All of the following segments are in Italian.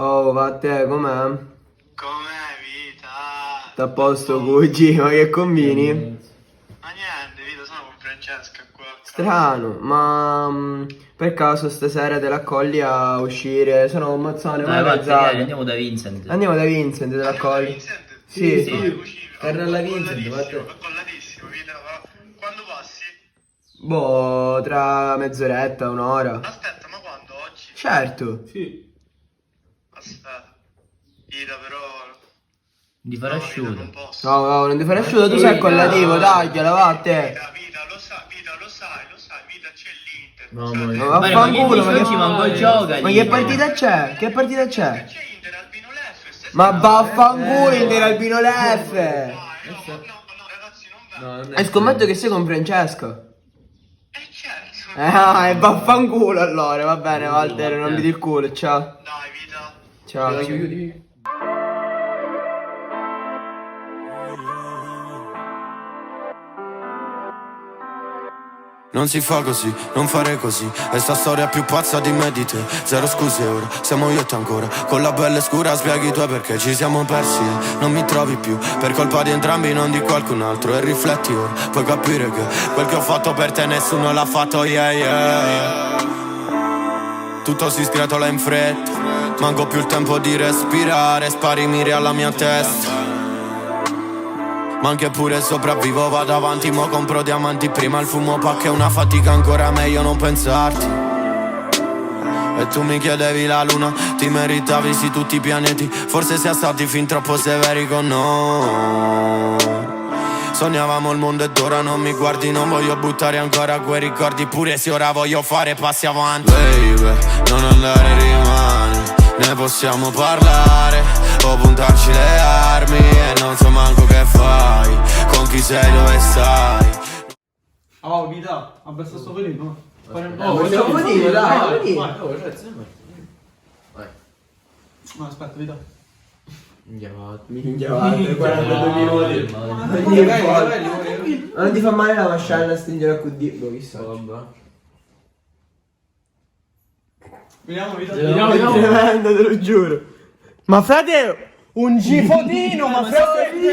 Oh, va a te, com'è? Com'è vita? Sta a posto, Gucci, ma che combini? Ma niente, vita, sono con Francesca qua. Strano, ma per caso stasera te la accogli a uscire? Sono un mazzone, Dai, ma vai, andiamo da Vincent. Andiamo da Vincent, te la accogli? Vincent? Sì, sì. Torna alla Vincent, Collatissimo, collatissimo, vita, ma quando passi? Boh, tra mezz'oretta, un'ora. Aspetta, ma quando? Oggi? Certo. Sì. Aspetta. Vita, però... Di fare no, vita, asciutto. non posso. No, non ti fai asciutto, tu sei collativo, tagliala, va a te. Vita, lo sai, vita, c'è l'Inter. Mamma Ma mia. vaffanculo, ma Oggi manco gioca. Ma che partita c'è? Che partita c'è? C'è Inter, Albino Leffe. Ma vaffanculo, Inter Albino Leffe! No, ragazzi, non No, va. non E scommetto che sei con Francesca. Certo. E vaffanculo allora, va bene Walter, non mi dir il culo, ciao. Dai, vita. Ciao. chiudi. Non si fa così, non fare così. È sta storia più pazza di me di te. Zero scuse ora, siamo io e te ancora. Con la pelle scura spieghi tu perché ci siamo persi e non mi trovi più. Per colpa di entrambi, non di qualcun altro. E rifletti ora, puoi capire che quel che ho fatto per te nessuno l'ha fatto, yeah yeah. Tutto si sgretola in fretta. Manco più il tempo di respirare. Spari miri alla mia testa. Ma anche pure sopravvivo, vado avanti, mo compro diamanti. Prima il fumo pa' che è una fatica, ancora meglio non pensarti. E tu mi chiedevi la luna, ti meritavi sì tutti i pianeti. Forse siamo stati fin troppo severi con noi. Sognavamo il mondo ed ora non mi guardi. Non voglio buttare ancora quei ricordi. Pure se ora voglio fare passi avanti. Baby, non andare rimani. Ne possiamo parlare o puntarci le armi. E non so manco che fai. Con chi sei, dove stai. Oh, vita, abbassa sto veleno, no? facciamo venire, dai, venire. Vai. No, aspetta, vita. Minchia, Walter, 42 minuti. Ma non ti fa male la mascella a stringere a QD? Boh, chissà. Vediamo, vita. Tremendo, te lo giuro. Ma frate, un gifotino, ma frate.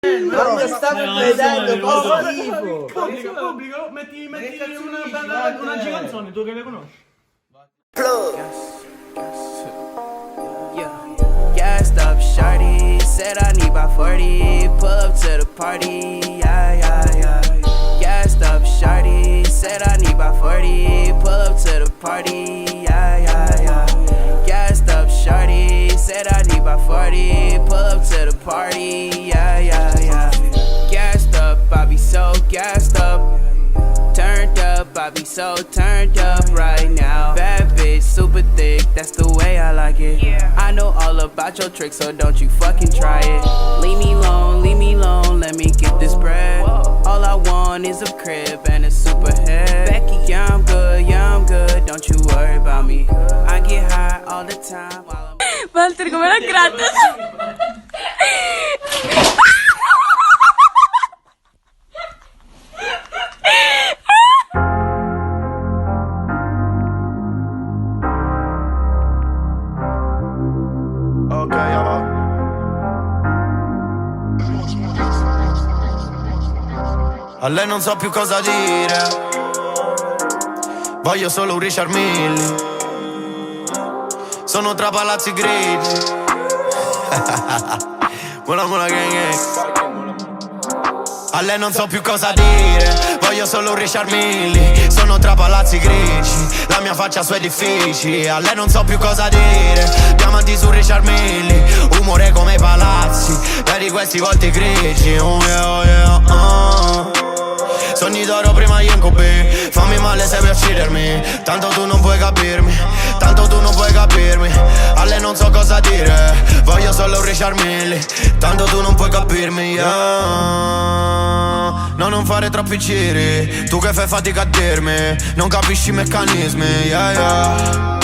Ma mi sta vedendo, fa schifo. Pubblico, metti una giganzone, tu che le conosci. Gassed up, shorty. Said I need about 40. Pull up to the party. Yeah, yeah, yeah. Gassed up, shorty. Said I need about 40. Pull up to the party. Yeah, yeah, yeah. Gassed up, shorty. Said I need about 40. Pull up to the party. Yeah, yeah, yeah. Gassed up, I be so gassed up. Turned up, I be so turned up right now. Bad bitch, super thick, that's the way I like it. I know all about your tricks, so don't you fucking try it. Leave me alone, let me get this bread. All I want is a crib and a super head. Becky, yeah, I'm good, don't you worry about me. I get high all the time while I'm... Walter, come l'ha gratta? Ok, va. A lei non so più cosa dire. Voglio solo un Richard Mille. Sono tra palazzi grigi. Mola mola gang gang. A lei non so più cosa dire. Voglio solo un Richard Mille. Sono tra palazzi grigi. La mia faccia su edifici. A lei non so più cosa dire. Diamanti su Richard Mille. Umore come i palazzi. Vedi questi volti grigi. Oh yeah, oh yeah, Sogni d'oro prima io incubi. Fammi male se vuoi uccidermi. Tanto tu non puoi capirmi. Tanto tu non puoi capirmi. A lei non so cosa dire. Voglio solo un Richard Mille. Tanto tu non puoi capirmi, yeah. No, non fare troppi giri. Tu che fai fatica a dirmi. Non capisci i meccanismi, yeah, yeah.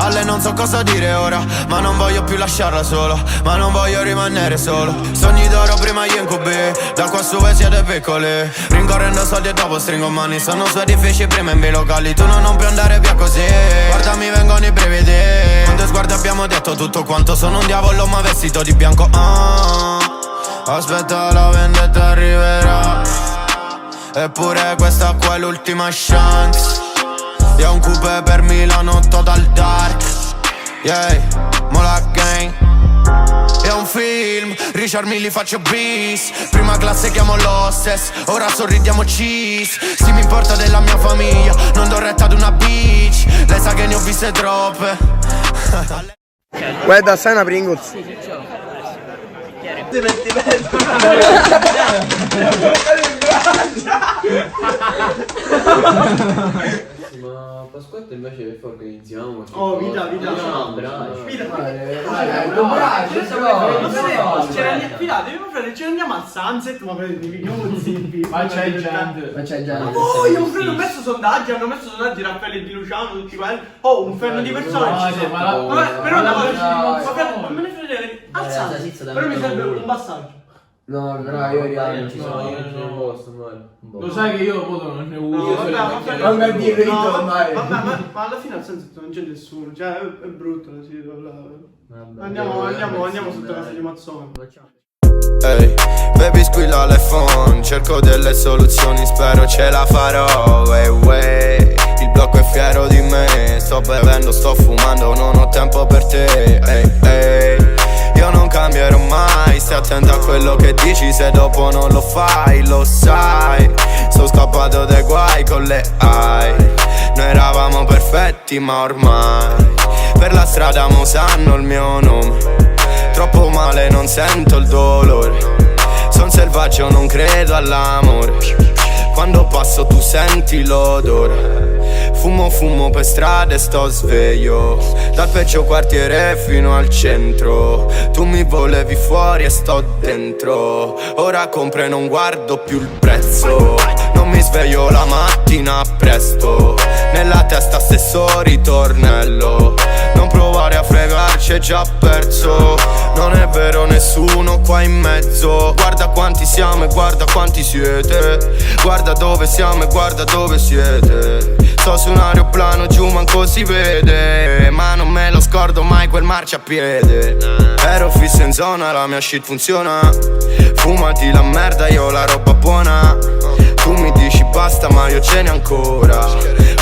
A lei non so cosa dire ora, ma non voglio più lasciarla sola, ma non voglio rimanere solo. Sogni d'oro prima gli incubi, da qua su voi siete piccoli. Rincorrendo soldi e dopo stringo mani, sono suoi edifici prima in bilocali. Tu non puoi andare via così, guardami vengono i brividi. Con due sguardi abbiamo detto tutto quanto, sono un diavolo ma vestito di bianco. Aspetta, la vendetta arriverà, eppure questa qua è l'ultima chance. Io ho un coupé per Milano total dark, yeah, Mola gang. È un film, Richard Mille faccio bis. Prima classe chiamo l'hostess, ora sorridiamo cheese. Sì, mi importa della mia famiglia, non do retta ad una bitch. Lei sa che ne ho viste troppe. Guarda, sai una Pringles? Ma Pasquetta invece organizziamo. Oh, vita. No, bravo. Ci andiamo al Sunset, ma prendiamo zippi. Ma c'è gente. Oh, io ho messo sondaggi, hanno messo sondaggi Raffaele Di Luciano, tutti quelli. Oh, un fermo di persone. Vabbè, però non me ne frega alzate. Però mi serve un passaggio. No, però io non ci sono, io non ce ne posso, Lo sai che io voto non ne ho uno. Non mi dire ormai. Vabbè, ma alla fine al Sunset non c'è nessuno, cioè è brutto la situazione. Andiamo sotto casa di Mazzone. Ehi, baby squilla l'iPhone, cerco delle soluzioni, spero ce la farò. Il blocco è fiero di me, sto bevendo, sto fumando, non ho tempo per te. Io non cambierò mai, stai attento a quello che dici, se dopo non lo fai, lo sai. Sono scappato dai guai con le AI, noi eravamo perfetti ma ormai per la strada mo sanno il mio nome. Troppo male, non sento il dolore, son selvaggio, non credo all'amore. Quando passo tu senti l'odore. Fumo per strada e sto sveglio, dal peggio quartiere fino al centro. Tu mi volevi fuori e sto dentro. Ora compro e non guardo più il prezzo. Non mi sveglio la mattina presto, nella testa stesso ritornello. Non provare a fregarci, è già perso. Non è vero nessuno qua in mezzo. Guarda quanti siamo e guarda quanti siete. Guarda dove siamo e guarda dove siete. Sto su un aeroplano giù manco si vede, ma non me lo scordo mai quel marciapiede. Ero fisso in zona, la mia shit funziona. Fumati la merda, io ho la roba buona. Tu mi dici basta ma io ce n'è ancora.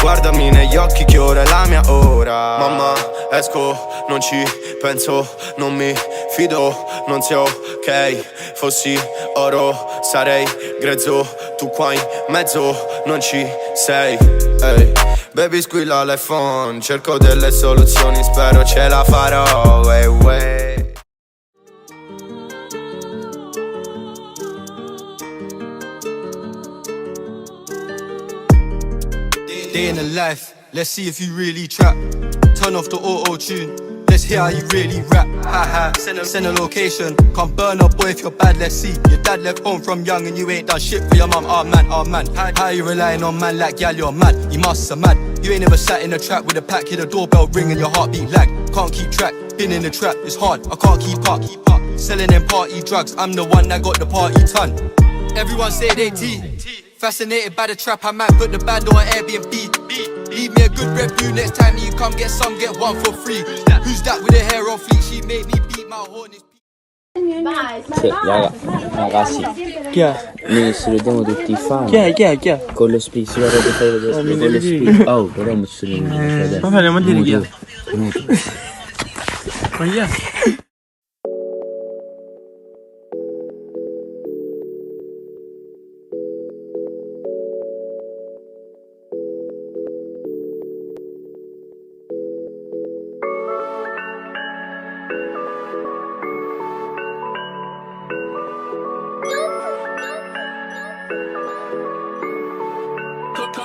Guardami negli occhi che ora è la mia ora. Mamma, esco, non ci penso, non mi fido, non sei ok. Fossi oro sarei grezzo, tu qua in mezzo non ci sei. Ehi, baby squilla l'iPhone, cerco delle soluzioni, spero ce la farò. Day in the life, let's see if you really trap. Turn off the auto-tune, let's hear how you really rap. Ha send a location, come burn up boy if you're bad, let's see. Your dad left home from young and you ain't done shit for your mum, oh man. How you relying on man like gal, you're mad, you must have mad. You ain't ever sat in a trap with a pack, hear the doorbell ring and your heartbeat lag. Can't keep track, been in the trap, it's hard, I can't keep up. Selling them party drugs, I'm the one that got the party ton. Everyone say they fascinated by the trap, I might put the band on Airbnb. Leave me a good review next time you come get some, get one for free. Who's that with the hair on fleek? She made me beat my horn. Sì, ragazzi, Chi è? noi ci vediamo tutti i fan. Chi è? Con lo split, si vorrebbe fare vedere con lo split. Oh, però mi sono in Ma andiamo a dire chi è? Ma chi è?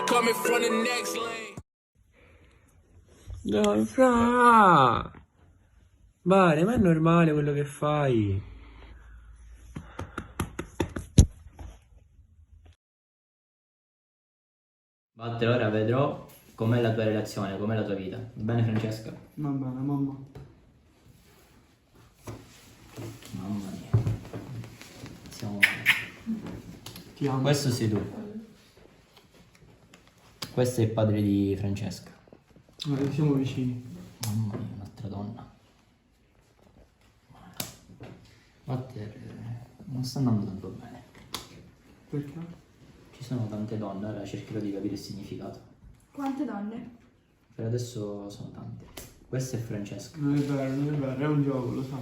Coming from the next lane. No, fra. Vale, ma è normale quello che fai. Batte, ora vedrò Com'è la tua relazione? Com'è la tua vita? Bene Francesca? Va bene, mamma. Mamma mia. Siamo male. Ti amo. Questo sei tu. Questo è il padre di Francesca. Siamo vicini. Mamma mia, un'altra donna. Walter, non sta andando tanto bene. Perché? Ci sono tante donne, ora cercherò di capire il significato. Quante donne? Per adesso sono tante. Questa è Francesca. Non è vero, non è vero, è un gioco, lo sai.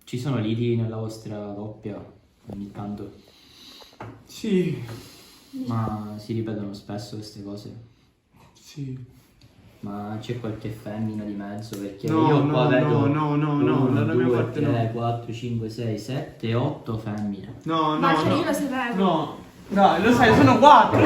Ci sono liti nella vostra coppia ogni tanto, Sì, ma si ripetono spesso queste cose. sì. Ma c'è qualche femmina di mezzo? Perché No, io no, qua vedo no, dalla mia 2, parte 3, no. 4, 5, 6, 7, 8 femmine. No, Ma no, cioè, no. io lo sapevo. No, dai, lo sai, sono 4,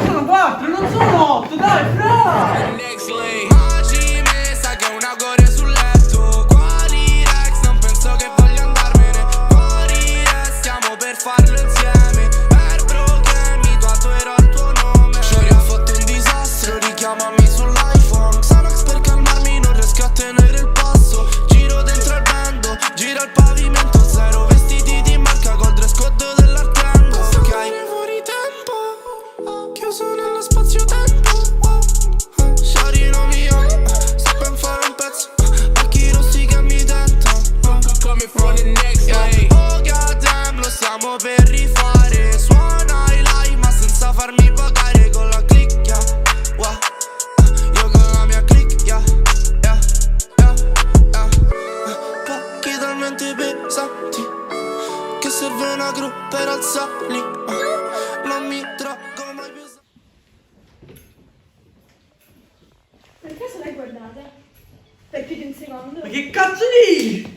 non sono 8, dai, fra! Next lane. Oggi me sa che ho una gore sul letto. Quali Rex, non penso che voglia andarmene. Fuori stiamo per farlo insieme. Per broken mi tatuerò il tuo nome. Shorty ho fatto un disastro, richiamami sull'iPhone. Xanax per calmarmi, non riesco a tenere il passo. Giro dentro il bando, gira il pavimento. Zero vestiti di marca col dress code dell'Arcando. Ok, fuori tempo, chiuso nello spazio-tempo. Shawty non mi ama, sto per fare un pezzo. Occhi rossi che mi tentano. Coming from the next day. Oh goddamn, lo stiamo per rifare. Suona i live ma senza farmi pagare con la click, yeah. Wow. Io con la mia click, yeah. Yeah, yeah, yeah. Pochi talmente pesanti che serve una gru per alzarli. Non mi trago mai più. Perché se l'hai guardata? Per più di un secondo? Ma che cazzo dici?